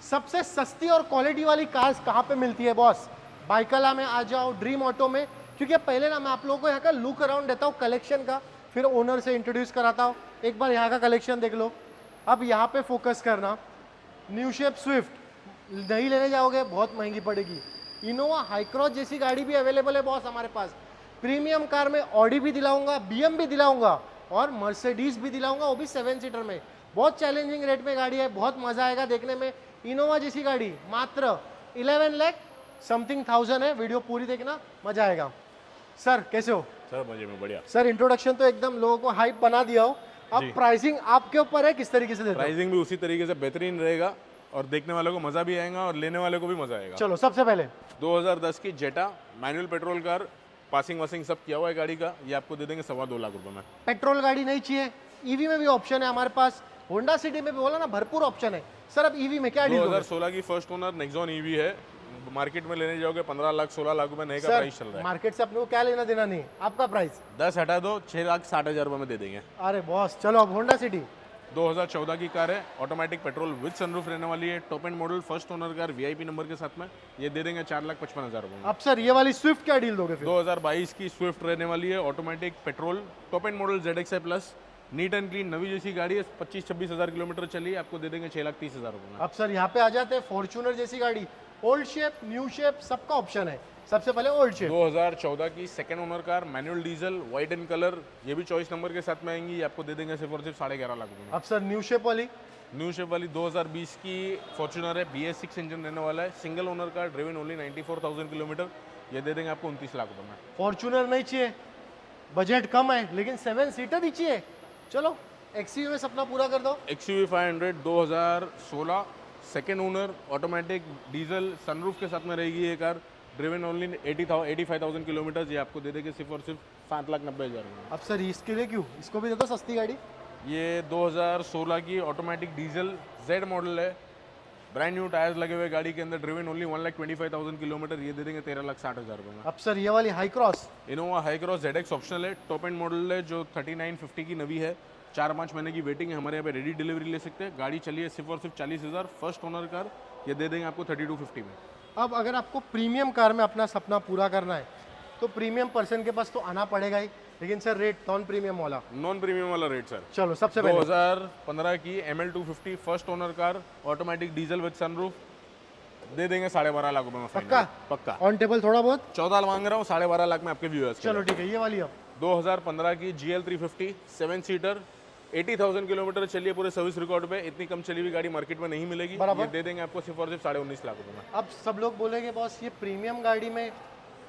सबसे सस्ती और क्वालिटी वाली कार्स कहाँ पे मिलती है बॉस? बाइकला में आ जाओ, ड्रीम ऑटो में, क्योंकि पहले ना मैं आप लोगों को यहाँ का लुक अराउंड देता हूँ कलेक्शन का, फिर ओनर से इंट्रोड्यूस कराता हूँ। एक बार यहाँ का कलेक्शन देख लो। अब यहाँ पे फोकस करना, न्यू शेप स्विफ्ट नहीं लेने जाओगे बहुत महंगी पड़ेगी। इनोवा हाई क्रॉस जैसी गाड़ी भी अवेलेबल है बॉस हमारे पास। प्रीमियम कार में ऑडी भी दिलाऊंगा, बीएम भी दिलाऊंगा और मर्सिडीज भी दिलाऊंगा, वो भी 7 सीटर में। बहुत चैलेंजिंग रेट में गाड़ी है, बहुत मजा आएगा देखने में। इनोवा जैसी गाड़ी मात्र 11 लाख समथिंग थाउजेंड है। वीडियो पूरी देखना, मजा आएगा। सर कैसे हो? सर मजे में बढ़िया। सर इंट्रोडक्शन तो एकदम लोगों को हाइप बना दिया हो। अब प्राइसिंग आपके ऊपर है, किस तरीके से देते हो? प्राइसिंग भी उसी तरीके से बेहतरीन रहेगा और देखने वालों को मजा भी आएगा और लेने वाले को भी मजा आएगा। चलो सबसे पहले 2010 की Jetta manual petrol car, passing washing सब किया हुआ है गाड़ी का, ये आपको दे देंगे 2.25 लाख रुपए में। पेट्रोल गाड़ी नहीं चाहिए, ईवी में भी ऑप्शन है हमारे पास। होंडा सिटी में भी बोला ना भरपूर ऑप्शन है। सर अब ईवी में क्या डील होगा? 2016 की फर्स्ट ओनर नेक्सॉन ईवी है, मार्केट में लेने जाओगे 15 लाख 16 लाख रुपए नए का प्राइस चल रहा है। मार्केट से अपने को क्या लेना देना नहीं, आपका प्राइस 10 हटा दो 6,60,000 रुपए में दे देंगे। अरे बॉस चलो अब होंडा सिटी 2014 की कार है, ऑटोमेटिक पेट्रोल विद सनरूफ रहने वाली है, top end model first owner car VIP number के साथ में, ये दे देंगे 4,55,000 रुपए में। अब सर ये वाली स्विफ्ट क्या डील दोगे फिर? 2022 की स्विफ्ट रहने वाली है, automatic petrol, top end model ZXi plus, neat and clean नवी जैसी गाड़ी है, 25-26 हज़ार किलोमीटर चली है, आपको दे देंगे 6,30,000 रुपए में। अब सर यहाँ पे आ जाते हैं फॉर्च्यूनर जैसी गाड़ी, ओल्ड शेप न्यू शेप सबका ऑप्शन है। सबसे पहले ओल्ड शेप 2014 की second owner car manual diesel white and colour, ये भी चॉइस नंबर के साथ में आएंगी, ये आपको दे देंगे सिर्फ और सिर्फ 11.5 लाख रुपए में। अब सर न्यू शेप वाली न्यू शेप वाली 2020 की फॉर्च्यूनर है, BS6 इंजन रहने वाला है, single owner car, driven only 94,000 kilometre, ये दे देंगे आपको 29 लाख रुपए में। फॉर्च्यूनर नहीं चाहिए, बजट कम है लेकिन 7 सीटर ही चाहिए, चलो XUV में सपना पूरा कर दो। XUV 500 2016 second owner, automatic diesel sunroof के साथ में रहेगी ये कार, ड्रिवन ओनली 85,000 किलोमीटर, ये आपको दे देंगे सिर्फ और सिर्फ 7,90,000 में। अब सर इसके लिए क्यों, इसको भी दे दो सस्ती गाड़ी। ये 2016 की ऑटोमेटिक डीजल Z मॉडल है, ब्रांड न्यू टायर्स लगे हुए गाड़ी के अंदर, ड्रिवन ओनली 1,25,000 किलोमीटर, ये दे देंगे 13,60,000 रुपए में। अब सर ये वाली high cross Innova high cross ZX optional है, टॉप एंड मॉडल है, जो 3950 की नवी है, 4-5 महीने की वेटिंग है, हमारे यहाँ पे रेडी डिलीवरी ले सकते हैं। गाड़ी चली है सिर्फ और सिर्फ 40,000, फर्स्ट ओनर कार, ये दे देंगे आपको 3250 में। अब अगर आपको प्रीमियम कार में अपना सपना पूरा करना है तो प्रीमियम पर्सन के पास तो आना पड़ेगा ही, लेकिन सर रेट नॉन प्रीमियम वाला। नॉन प्रीमियम वाला रेट सर, चलो सबसे पहले 2015 की ML250 first owner car, automatic diesel with sunroof, दे देंगे 12.5 लाख रुपए में। पक्का? पक्का। ऑन टेबल थोड़ा बहुत 14 मांग रहा हूँ, 12.5 लाख में आपके व्यूअर्स। चलो ठीक है, ये वाली अब 2015 की GL350 7 सीटर, 80,000 किलोमीटर चली है पूरे सर्विस रिकॉर्ड पे, इतनी कम चली हुई गाड़ी मार्केट में नहीं मिलेगी, ये दे देंगे आपको सिर्फ और सिर्फ 19.5 लाख रुपए में। अब सब लोग बोलेंगे बॉस ये प्रीमियम गाड़ी में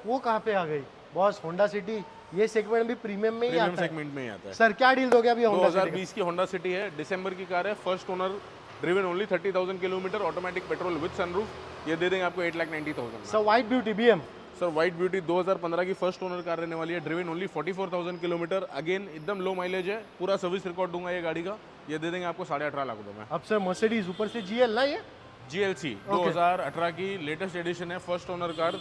वो कहाँ पे आ गई? बॉस होंडा सिटी ये सेगमेंट भी प्रीमियम में ही प्रीमियम आता है। सेगमेंट में ही आता है। सर क्या डील दोगे अभी होंडा सिटी? 2020 की होंडा सिटी है, दिसंबर की कार है, first owner, driven only 30,000 kilometre, automatic petrol with sunroof, ये दे देंगे आपको 8,90,000। Sir white beauty BM sir white beauty 2015 की फर्स्ट ओनर कार रहने वाली है, ड्रिवन ओनली 44,000 किलोमीटर, अगेन एकदम लो माइलेज है, पूरा सर्विस रिकॉर्ड दूंगा ये गाड़ी का, ये दे देंगे आपको 18.5 लाख रुपए में। अब सर मर्सिडीज ऊपर से GL ना, ये GLC 2018 की लेटेस्ट एडिशन है, फर्स्ट ओनर कार,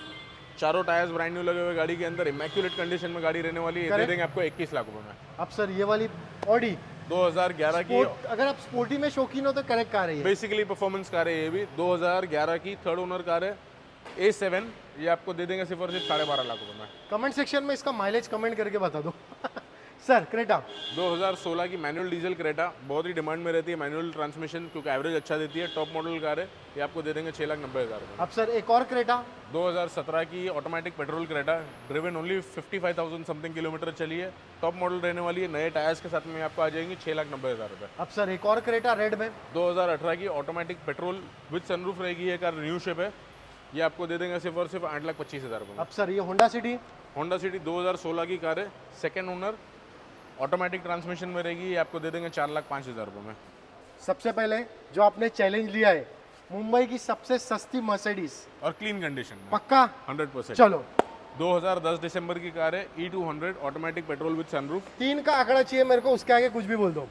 चारों टायर्स ब्रांड न्यू लगे हुए गाड़ी के अंदर, इमैक्युलेट कंडीशन में गाड़ी रहने वाली है, ये दे देंगे आपको 21 लाख रुपए में। अब सर ये वाली ऑडी 2011 की, अगर आप स्पोर्टी में शौकीन हो तो करेक्ट कार है ये। बेसिकली परफॉर्मेंस कार है ये भी, 2011 की थर्ड ओनर कार है, A7, ये आपको दे देंगे सिर्फ और सिर्फ 12.5 लाख रुपए में। कमेंट सेक्शन में इसका माइलेज कमेंट करके बता दो। सर क्रेटा 2016 की मैनुअल डीजल क्रेटा, बहुत ही डिमांड में रहती है मैनुअल ट्रांसमिशन, क्योंकि एवरेज अच्छा देती है, टॉप मॉडल कार है, ये आपको दे देंगे 6,90,000 रुपए। अब सर एक और क्रेटा 2017 की automatic petrol Creta, driven only 55,000 something kilometre चली है, टॉप मॉडल रहने वाली है, नए टायर्स के साथ में आपको आ जाएंगी 6,90,000 रुपए। अब सर एक और क्रेटा रेड में 2018 की ऑटोमेटिक पेट्रोल विद सनरूफ रहेगी, ये कार न्यू शेप है, ये आपको दे देंगे सिर्फ और सिर्फ 8,25,000 रुपए। अब सर ये होंडा सिटी 2016 की कार है, सेकेंड ओनर, ऑटोमेटिक ट्रांसमिशन में रहेगी, ये आपको दे देंगे 4,05,000 रुपए में। सबसे पहले जो आपने चैलेंज लिया है मुंबई की सबसे सस्ती मर्सिडीज और क्लीन कंडीशन में, पक्का 100%। चलो 2010 दिसंबर की कार है, E200 automatic petrol with sunroof, 3 का आंकड़ा चाहिए मेरे को, उसके आगे कुछ भी बोल दो।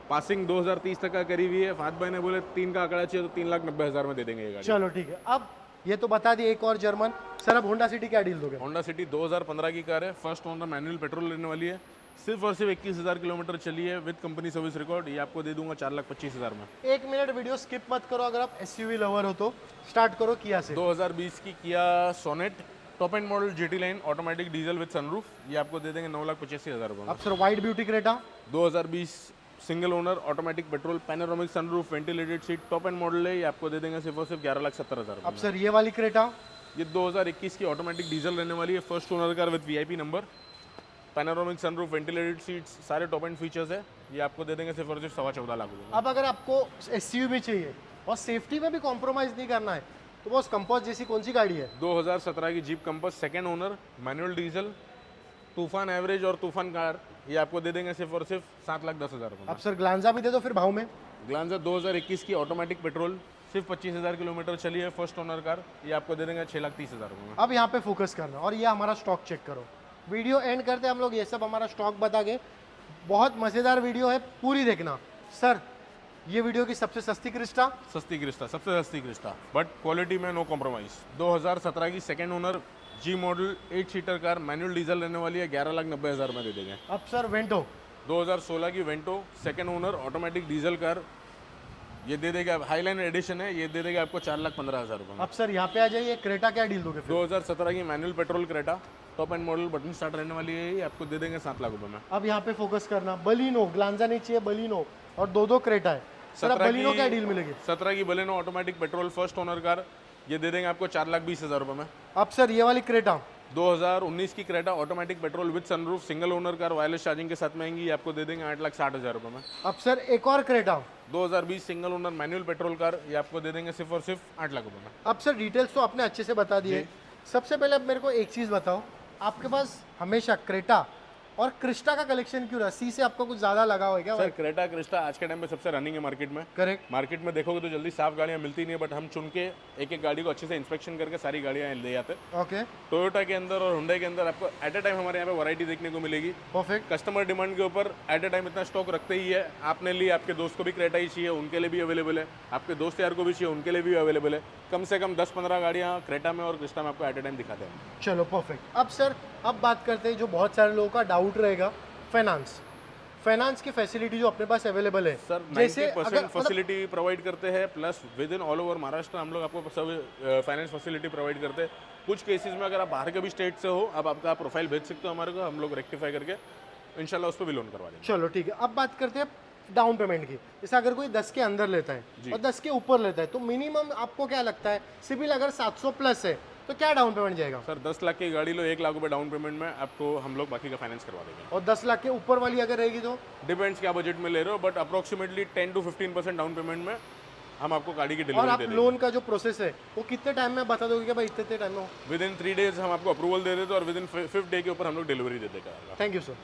पासिंग 2030 तक का करी हुई है, फात भाई ने बोले 3 का आंकड़ा चाहिए तो 3,90,000 में दे देंगे ये गाड़ी। चलो ठीक है, अब ये तो बता दिए एक और जर्मन। सर अब होंडा सिटी क्या डील दोगे? होंडा सिटी 2015 की कार है, फर्स्ट ओनर मैनुअल पेट्रोल लेने वाली है, सिर्फ और सिर्फ 21,000 किलोमीटर चली है विद कंपनी सर्विस रिकॉर्ड। ये आपको दे दूंगा 4,25,000 में। 1 मिनट वीडियो स्किप मत करो, अगर आप एसयूवी लवर हो तो। स्टार्ट करो किया से। 2020 की Kia Sonet top end model GT line automatic diesel with sunroof. ये आपको दे देंगे 9,85,000 रुपये में। अब sir white beauty Creta 2020 single owner automatic petrol panoramic sunroof ventilated seat top end model है। ये आपको दे देंगे सिर्फ और सिर्फ 11,70,000 अब सर ये वाली क्रेटा ये 2021 की ऑटोमेटिक डीजल रहने वाली है, first owner car with VIP number, panoramic sunroof ventilated seats, सारे टॉप एंड फीचर्स है। ये आपको दे देंगे सिर्फ और सिर्फ 14.25 लाख रुपये। अब अगर आपको एसयूवी चाहिए और सेफ्टी में भी कॉम्प्रोमाइज़ नहीं करना है तो बॉस कंपोज जैसी कौन सी गाड़ी है? 2017 की jeep compass second owner manual diesel तूफान एवरेज और तूफान कार। ये आपको दे देंगे सिर्फ और सिर्फ 7,10,000 रुपये। अब सर ग्लांजा भी दे दो फिर भाव में। ग्लांजा 2021 की ऑटोमेटिक पेट्रोल सिर्फ 25,000 किलोमीटर चली है, फर्स्ट ओनर कार। ये आपको दे देंगे 6,30,000 रुपये में। अब यहाँ पे फोकस करना और ये हमारा स्टॉक चेक करो। वीडियो एंड करते हम लोग ये सब हमारा स्टॉक बता के, बहुत मज़ेदार वीडियो है, पूरी देखना। सर ये वीडियो की सबसे सस्ती क्रिस्टा, सस्ती क्रिस्टा, सबसे सस्ती क्रिस्टा, बट क्वालिटी में नो कॉम्प्रोमाइज। 2017 की second owner G model 8 seater car manual diesel रहने वाली है, 11,90,000 में दे देंगे। अब सर वेंटो 2016 की Vento second owner automatic diesel car. ये दे देगा, हाईलाइन एडिशन है, ये दे देगा आपको 4,15,000 रुपये में। अब सर यहाँ पे आ जाइए, क्रेटा क्या डील दोगे फिर? 2017 की manual petrol Creta top end model button start रहने वाली है, ये आपको दे देंगे 7 लाख रुपये में। अब यहाँ पे फोकस करना, बलिनो, ग्लांजा नहीं चाहिए, बलिनो, और दो क्रेटा है। सर अब बलिनो क्या डील मिलेगी? 17 की Baleno automatic petrol first owner car, ये दे देंगे आपको 4,20,000 रुपये में। अब सर ये वाली क्रेटा 2019 की Creta automatic petrol with sunroof single owner car wireless charging के साथ में आएंगी, ये आपको दे देंगे 8,60,000 रुपये में। अब सर एक और Creta 2020 single owner manual petrol car, ये आपको दे देंगे सिर्फ और सिर्फ 8 लाख रुपये में। अब सर डिटेल्स तो आपने अच्छे से बता दिए। सबसे पहले अब मेरे को एक चीज़ बताओ, आपके पास हमेशा क्रेटा और क्रिस्टा का कलेक्शन क्यों रहा? सी से आपको कुछ ज़्यादा लगा हुआ है क्या? सर क्रेटा क्रिस्टा आज के टाइम पे सबसे रनिंग है मार्केट में। करेक्ट। मार्केट में देखोगे तो जल्दी साफ गाड़ियाँ मिलती नहीं है, बट हम चुन के एक एक गाड़ी को अच्छे से इंस्पेक्शन करके सारी गाड़ियाँ ले जाते हैं। ओके टोयोटा के अंदर और हुंडई के अंदर आपको एट ए टाइम हमारे यहाँ पे वैरायटी देखने को मिलेगी। परफेक्ट। कस्टमर डिमांड के ऊपर एट ए टाइम इतना स्टॉक रखते ही है। आपने लिए, आपके दोस्त को भी क्रेटा ही चाहिए, उनके लिए भी अवेलेबल है, आपके दोस्त यार को भी चाहिए, उनके लिए भी अवेलेबल है। कम से कम 10-15 गाड़ियाँ क्रेटा में और क्रिस्टा में आपको एट ए टाइम दिखाते हैं। चलो परफेक्ट। अब सर अब बात करते हैं जो बहुत सारे लोगों का डाउट रहेगा, फाइनेंस की फैसिलिटी जो अपने पास अवेलेबल है। सर जैसे 90% फैसिलिटी प्रोवाइड करते हैं, plus with in all over Maharashtra हम लोग आपको सब फाइनेंस फैसिलिटी प्रोवाइड करते हैं। कुछ केसेस में अगर आप बाहर के भी स्टेट से हो, अब आपका प्रोफाइल भेज सकते हो हमारे को, हम लोग रेक्टिफाई करके इंशाल्लाह उस पर भी लोन करवा देंगे। चलो ठीक है। अब बात करते हैं डाउन पेमेंट की। जैसे अगर कोई 10 के अंदर लेता है और 10 के ऊपर लेता है तो मिनिमम आपको क्या लगता है, सिविल अगर 700 प्लस है तो क्या डाउन पेमेंट जाएगा? सर 10 लाख की गाड़ी लो, 1 लाख रुपए डाउन पेमेंट में आपको हम लोग बाकी का फाइनेंस करवा देंगे। और 10 लाख के ऊपर वाली अगर रहेगी तो? डिपेंड्स क्या बजट में ले रहे हो, but approximately 10 to 15% down payment में हम आपको गाड़ी की और डिलीवरी आप दे देंगे। लोन का जो प्रोसेस है वो कितने टाइम में बता दोगे कि भाई इतने टाइम में हो? विद इन 3 days हम आपको अप्रूवल दे देते हैं और विद इन 5th डे के ऊपर हम लोग डिलीवरी दे देंगे। Thank you sir.